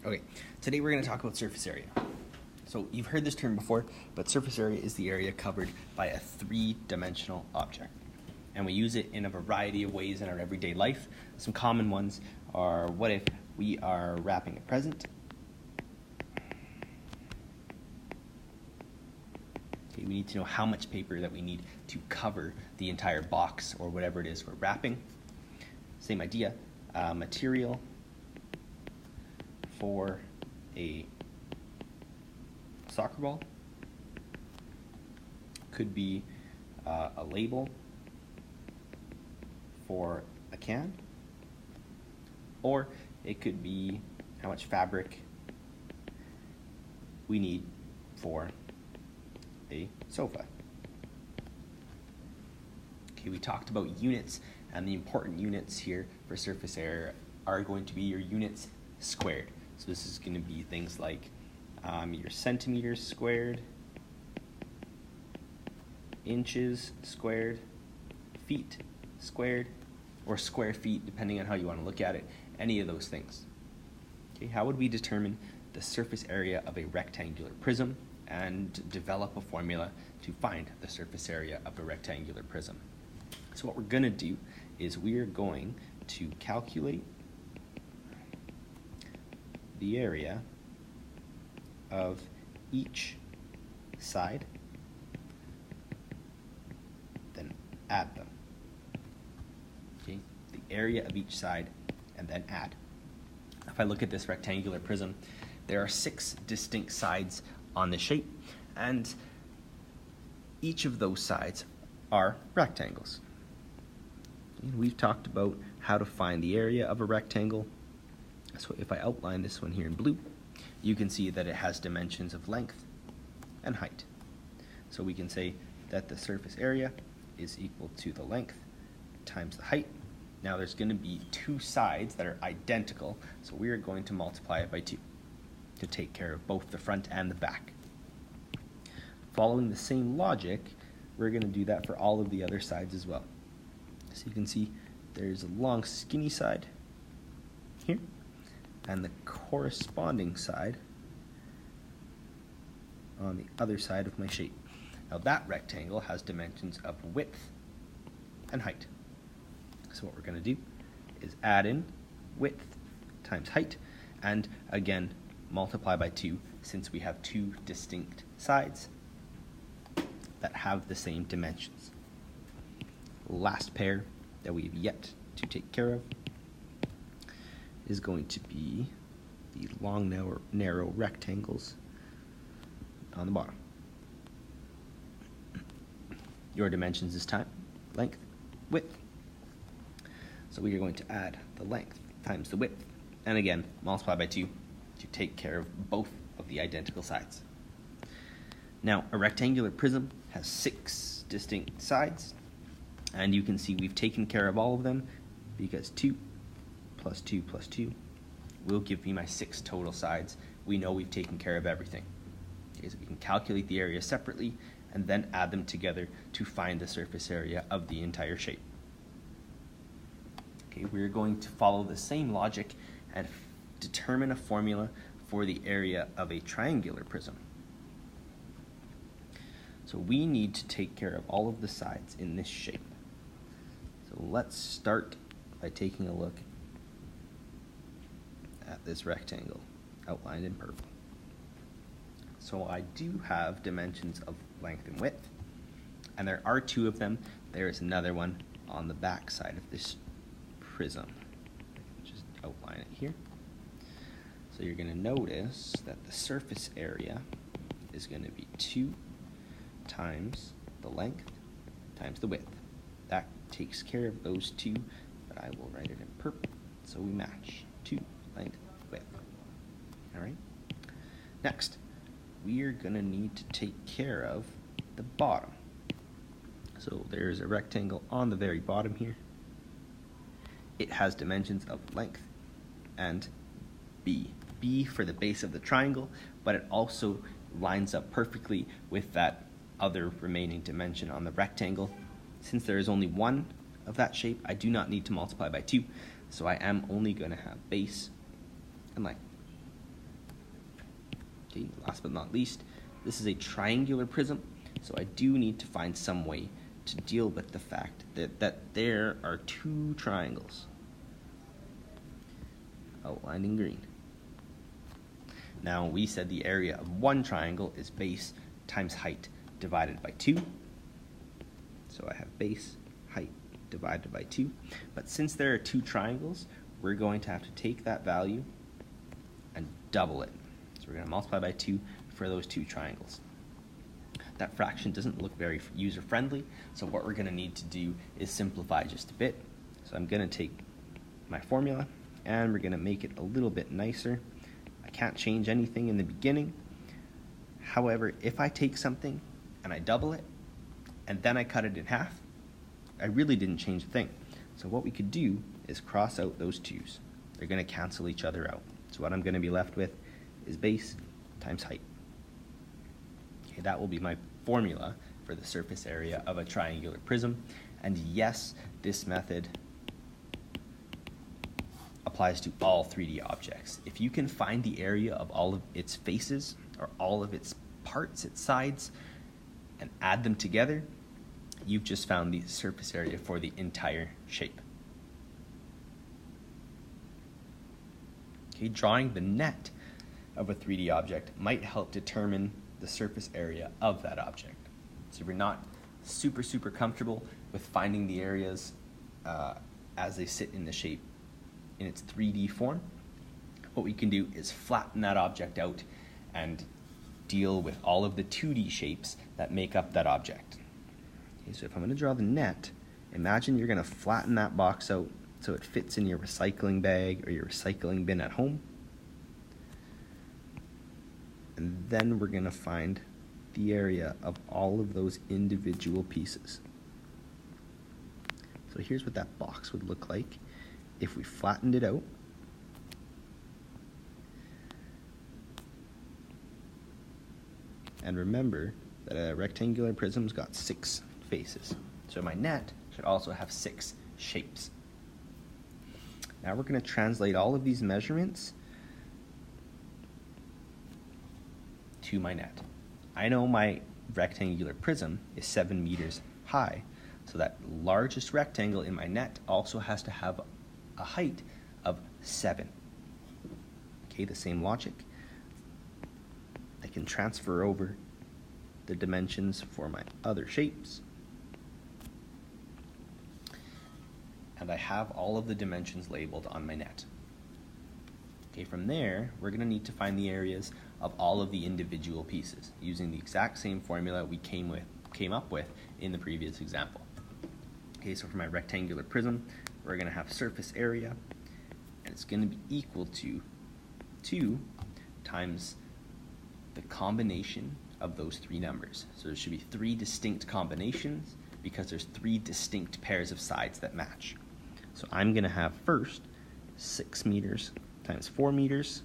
Okay, today we're going to talk about surface area. So you've heard this term before, but surface area is the area covered by a three-dimensional object. And we use it in a variety of ways in our everyday life. Some common ones are, what if we are wrapping a present? Okay, we need to know how much paper that we need to cover the entire box or whatever it is we're wrapping. Same idea, material for a soccer ball could be a label for a can, or it could be how much fabric we need for a sofa. Okay, we talked about units, and the important units here for surface area are going to be your units squared. So this is going to be things like your centimeters squared, inches squared, feet squared, or square feet, depending on how you want to look at it, any of those things. Okay, how would we determine the surface area of a rectangular prism and develop a formula to find the surface area of a rectangular prism? So what we're going to do is we are going to calculate the area of each side, then add them. Okay, the area of each side and then add. If I look at this rectangular prism, there are 6 distinct sides on the shape, and each of those sides are rectangles. And we've talked about how to find the area of a rectangle. So if I outline this one here in blue, you can see that it has dimensions of length and height. So we can say that the surface area is equal to the length times the height. Now there's going to be 2 sides that are identical, so we are going to multiply it by 2 to take care of both the front and the back. Following the same logic, we're going to do that for all of the other sides as well. So you can see there's a long skinny side here, and the corresponding side on the other side of my shape. Now that rectangle has dimensions of width and height. So what we're going to do is add in width times height, and again multiply by 2 since we have 2 distinct sides that have the same dimensions. Last pair that we have yet to take care of is going to be the long, narrow rectangles on the bottom. Your dimensions this time, length, width. So we are going to add the length times the width, and again, multiply by 2 to take care of both of the identical sides. Now, a rectangular prism has 6 distinct sides, and you can see we've taken care of all of them because 2 plus 2 plus 2 will give me my 6 total sides. We know we've taken care of everything. Okay, so we can calculate the area separately and then add them together to find the surface area of the entire shape. Okay, we're going to follow the same logic and determine a formula for the area of a triangular prism. So we need to take care of all of the sides in this shape. So let's start by taking a look at this rectangle outlined in purple. So I do have dimensions of length and width, and there are 2 of them. There is another one on the back side of this prism. Just outline it here. So you're going to notice that the surface area is going to be 2 times the length times the width. That takes care of those 2, but I will write it in purple so we match 2 length width. Alright? Next, we are going to need to take care of the bottom. So there's a rectangle on the very bottom here. It has dimensions of length and B. B for the base of the triangle, but it also lines up perfectly with that other remaining dimension on the rectangle. Since there is only one of that shape, I do not need to multiply by 2, so I am only going to have base and length. Okay, last but not least, this is a triangular prism, so I do need to find some way to deal with the fact that there are two triangles outlined in green. Now, we said the area of one triangle is base times height divided by 2. So I have base, height divided by 2. But since there are two triangles, we're going to have to take that value and double it. So we're going to multiply by 2 for those two triangles. That fraction doesn't look very user-friendly, so what we're going to need to do is simplify just a bit. So I'm going to take my formula, and we're going to make it a little bit nicer. I can't change anything in the beginning. However, if I take something and I double it, and then I cut it in half, I really didn't change a thing. So what we could do is cross out those 2's. They're going to cancel each other out. So what I'm going to be left with is base times height. Okay, that will be my formula for the surface area of a triangular prism. And yes, this method applies to all 3D objects. If you can find the area of all of its faces or all of its parts, its sides, and add them together, you've just found the surface area for the entire shape. Okay, drawing the net of a 3D object might help determine the surface area of that object. So if you're not super comfortable with finding the areas as they sit in the shape in its 3D form, what we can do is flatten that object out and deal with all of the 2D shapes that make up that object. Okay, so if I'm going to draw the net, imagine you're going to flatten that box out so it fits in your recycling bag or your recycling bin at home. And then we're going to find the area of all of those individual pieces. So here's what that box would look like if we flattened it out. And remember that a rectangular prism's got 6 faces. So my net should also have 6 shapes. Now we're going to translate all of these measurements to my net. I know my rectangular prism is 7 meters high, so that largest rectangle in my net also has to have a height of 7. Okay, the same logic. I can transfer over the dimensions for my other shapes. And I have all of the dimensions labeled on my net. Okay, from there, we're going to need to find the areas of all of the individual pieces using the exact same formula we came up with in the previous example. Okay, so for my rectangular prism, we're going to have surface area, and it's going to be equal to 2 times the combination of those 3 numbers. So there should be 3 distinct combinations because there's 3 distinct pairs of sides that match. So I'm going to have first 6 meters times 4 meters.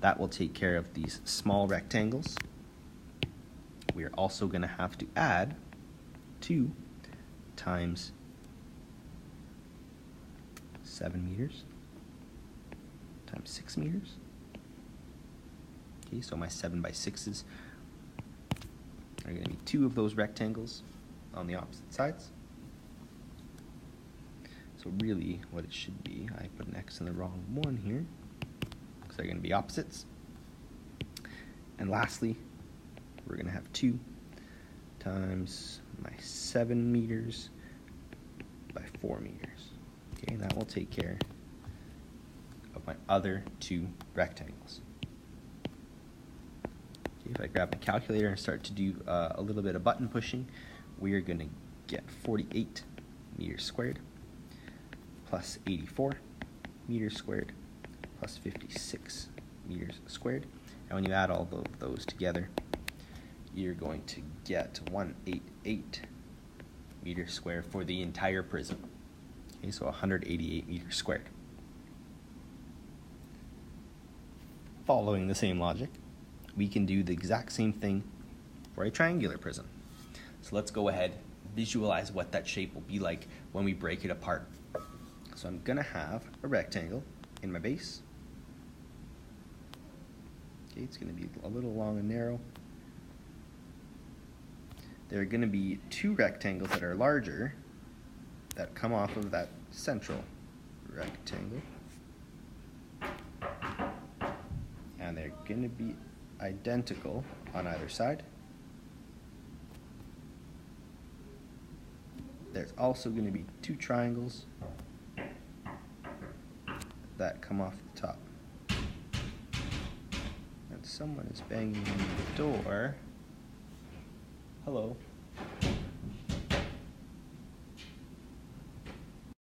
That will take care of these small rectangles. We are also going to have to add 2 times 7 meters times 6 meters. Okay, so my 7 by 6s are going to be 2 of those rectangles on the opposite sides. So really what it should be, I put an X in the wrong one here, because they're going to be opposites. And lastly, we're going to have 2 times my 7 meters by 4 meters. Okay, and that will take care of my other 2 rectangles. Okay, if I grab my calculator and start to do a little bit of button pushing, we are going to get 48 meters squared plus 84 meters squared plus 56 meters squared. And when you add all of those together, you're going to get 188 meters squared for the entire prism. Okay, so 188 meters squared. Following the same logic, we can do the exact same thing for a triangular prism. So let's go ahead, visualize what that shape will be like when we break it apart. So I'm going to have a rectangle in my base. Okay, it's going to be a little long and narrow. There are going to be two rectangles that are larger that come off of that central rectangle. And they're going to be identical on either side. There's also going to be two triangles that come off the top. And someone is banging on the door. Hello.